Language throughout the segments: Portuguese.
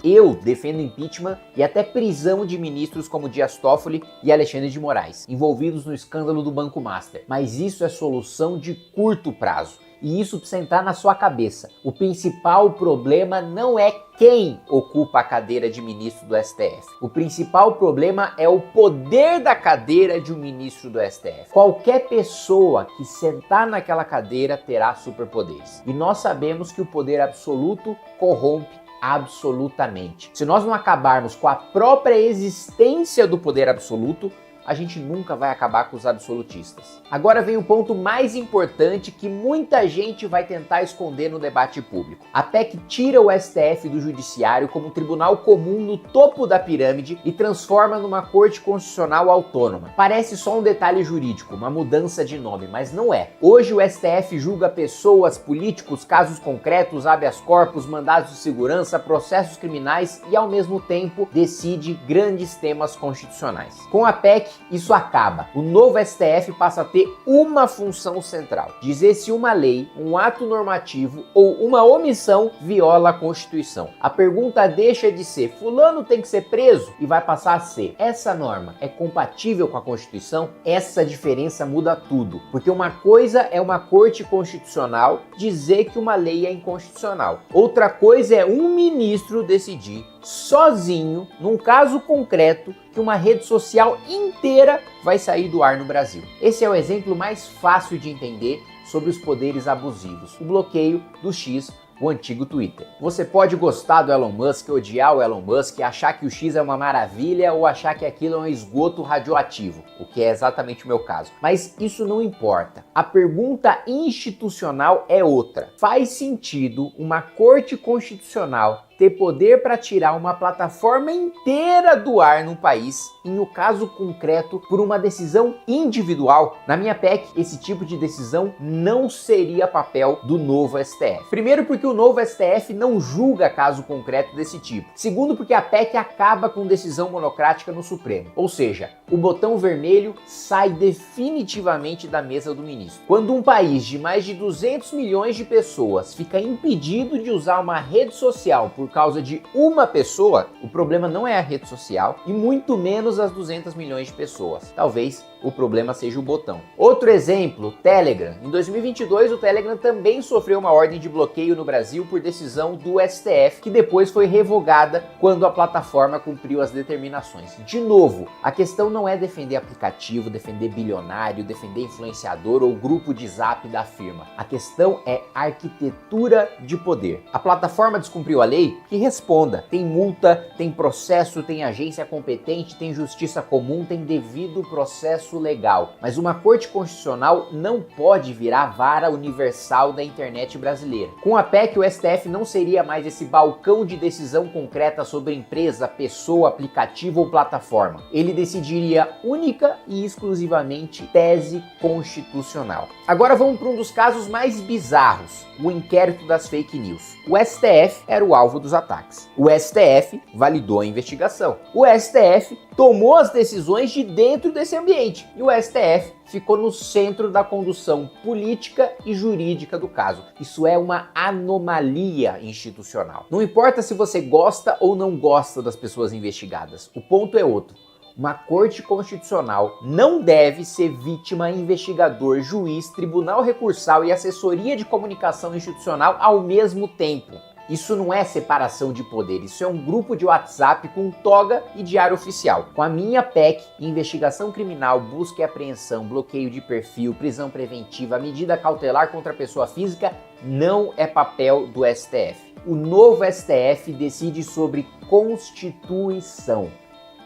Eu defendo impeachment e até prisão de ministros como Dias Toffoli e Alexandre de Moraes, envolvidos no escândalo do Banco Master. Mas isso é solução de curto prazo. E isso precisa entrar na sua cabeça. O principal problema não é quem ocupa a cadeira de ministro do STF. O principal problema é o poder da cadeira de um ministro do STF. Qualquer pessoa que sentar naquela cadeira terá superpoderes. E nós sabemos que o poder absoluto corrompe absolutamente. Se nós não acabarmos com a própria existência do poder absoluto, a gente nunca vai acabar com os absolutistas. Agora vem o ponto mais importante que muita gente vai tentar esconder no debate público. A PEC tira o STF do judiciário como um tribunal comum no topo da pirâmide e transforma numa corte constitucional autônoma. Parece só um detalhe jurídico, uma mudança de nome, mas não é. Hoje o STF julga pessoas, políticos, casos concretos, habeas corpus, mandados de segurança, processos criminais e ao mesmo tempo decide grandes temas constitucionais. Com a PEC, isso acaba. O novo STF passa a ter uma função central: dizer se uma lei, um ato normativo ou uma omissão viola a Constituição. A pergunta deixa de ser fulano tem que ser preso e vai passar a ser: essa norma é compatível com a Constituição? Essa diferença muda tudo, porque uma coisa é uma corte constitucional dizer que uma lei é inconstitucional. Outra coisa é um ministro decidir sozinho, num caso concreto, que uma rede social inteira vai sair do ar no Brasil. Esse é o exemplo mais fácil de entender sobre os poderes abusivos, o bloqueio do X, o antigo Twitter. Você pode gostar do Elon Musk, odiar o Elon Musk, achar que o X é uma maravilha ou achar que aquilo é um esgoto radioativo, o que é exatamente o meu caso. Mas isso não importa. A pergunta institucional é outra. Faz sentido uma corte constitucional ter poder para tirar uma plataforma inteira do ar no país, em um caso concreto, por uma decisão individual? Na minha PEC, esse tipo de decisão não seria papel do novo STF. Primeiro, porque o novo STF não julga caso concreto desse tipo. Segundo, porque a PEC acaba com decisão monocrática no Supremo. Ou seja, o botão vermelho sai definitivamente da mesa do ministro. Quando um país de mais de 200 milhões de pessoas fica impedido de usar uma rede social por causa de uma pessoa, o problema não é a rede social e muito menos as 200 milhões de pessoas. Talvez o problema seja o botão. Outro exemplo, o Telegram. Em 2022, o Telegram também sofreu uma ordem de bloqueio no Brasil por decisão do STF, que depois foi revogada quando a plataforma cumpriu as determinações. De novo, a questão não é defender aplicativo, defender bilionário, defender influenciador ou grupo de zap da firma. A questão é arquitetura de poder. A plataforma descumpriu a lei? Que responda. Tem multa, tem processo, tem agência competente, tem justiça comum, tem devido processo legal. Mas uma corte constitucional não pode virar vara universal da internet brasileira. Com a PEC, o STF não seria mais esse balcão de decisão concreta sobre empresa, pessoa, aplicativo ou plataforma. Ele decidiria única e exclusivamente tese constitucional. Agora vamos para um dos casos mais bizarros, o inquérito das fake news. O STF era o alvo dos ataques. O STF validou a investigação. O STF tomou as decisões de dentro desse ambiente. E o STF ficou no centro da condução política e jurídica do caso. Isso é uma anomalia institucional. Não importa se você gosta ou não gosta das pessoas investigadas. O ponto é outro. Uma corte constitucional não deve ser vítima, investigador, juiz, tribunal recursal e assessoria de comunicação institucional ao mesmo tempo. Isso não é separação de poder, isso é um grupo de WhatsApp com toga e diário oficial. Com a minha PEC, investigação criminal, busca e apreensão, bloqueio de perfil, prisão preventiva, medida cautelar contra a pessoa física, não é papel do STF. O novo STF decide sobre Constituição.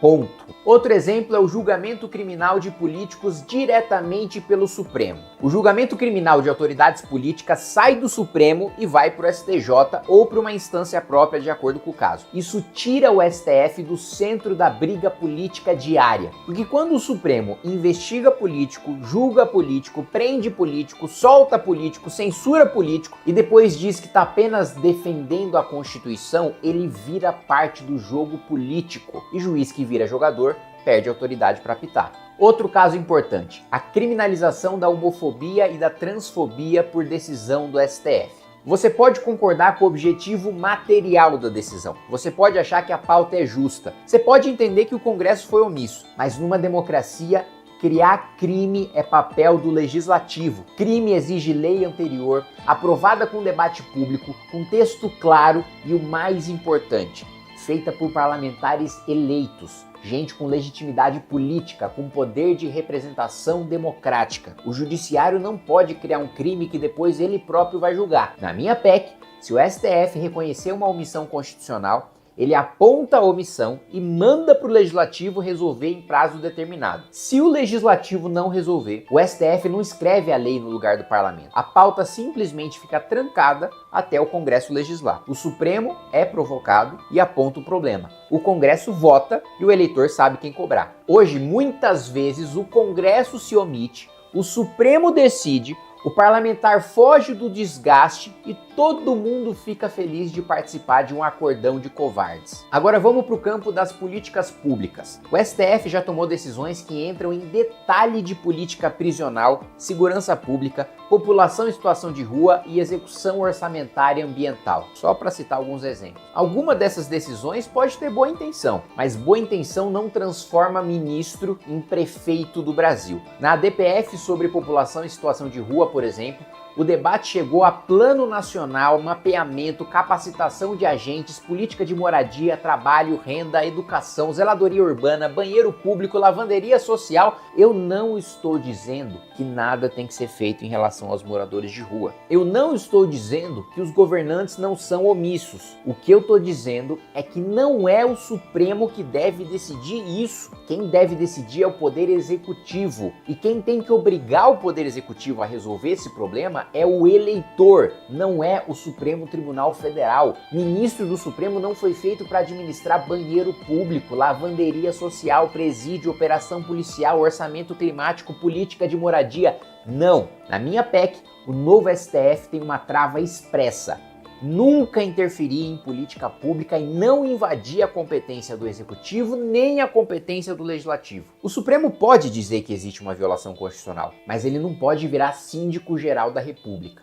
Ponto. Outro exemplo é o julgamento criminal de políticos diretamente pelo Supremo. O julgamento criminal de autoridades políticas sai do Supremo e vai para o STJ ou para uma instância própria de acordo com o caso. Isso tira o STF do centro da briga política diária. Porque quando o Supremo investiga político, julga político, prende político, solta político, censura político e depois diz que está apenas defendendo a Constituição, ele vira parte do jogo político. E juiz que vira jogador perde autoridade para apitar. Outro caso importante, a criminalização da homofobia e da transfobia por decisão do STF. Você pode concordar com o objetivo material da decisão. Você pode achar que a pauta é justa. Você pode entender que o Congresso foi omisso. Mas numa democracia, criar crime é papel do legislativo. Crime exige lei anterior, aprovada com debate público, com texto claro e o mais importante, feita por parlamentares eleitos. Gente com legitimidade política, com poder de representação democrática. O judiciário não pode criar um crime que depois ele próprio vai julgar. Na minha PEC, se o STF reconhecer uma omissão constitucional, ele aponta a omissão e manda para o legislativo resolver em prazo determinado. Se o legislativo não resolver, o STF não escreve a lei no lugar do parlamento. A pauta simplesmente fica trancada até o Congresso legislar. O Supremo é provocado e aponta o problema. O Congresso vota e o eleitor sabe quem cobrar. Hoje, muitas vezes, o Congresso se omite, o Supremo decide, o parlamentar foge do desgaste e todo mundo fica feliz de participar de um acordão de covardes. Agora vamos para o campo das políticas públicas. O STF já tomou decisões que entram em detalhe de política prisional, segurança pública, população em situação de rua e execução orçamentária ambiental, só para citar alguns exemplos. Alguma dessas decisões pode ter boa intenção, mas boa intenção não transforma ministro em prefeito do Brasil. Na ADPF sobre população em situação de rua, por exemplo, o debate chegou a plano nacional, mapeamento, capacitação de agentes, política de moradia, trabalho, renda, educação, zeladoria urbana, banheiro público, lavanderia social. Eu não estou dizendo que nada tem que ser feito em relação aos moradores de rua. Eu não estou dizendo que os governantes não são omissos. O que eu estou dizendo é que não é o Supremo que deve decidir isso. Quem deve decidir é o Poder Executivo. E quem tem que obrigar o Poder Executivo a resolver esse problema é o eleitor, não é o Supremo Tribunal Federal. Ministro do Supremo não foi feito para administrar banheiro público, lavanderia social, presídio, operação policial, orçamento climático, política de moradia. Não. Na minha PEC, o novo STF tem uma trava expressa: nunca interferir em política pública e não invadir a competência do Executivo nem a competência do Legislativo. O Supremo pode dizer que existe uma violação constitucional, mas ele não pode virar síndico geral da República.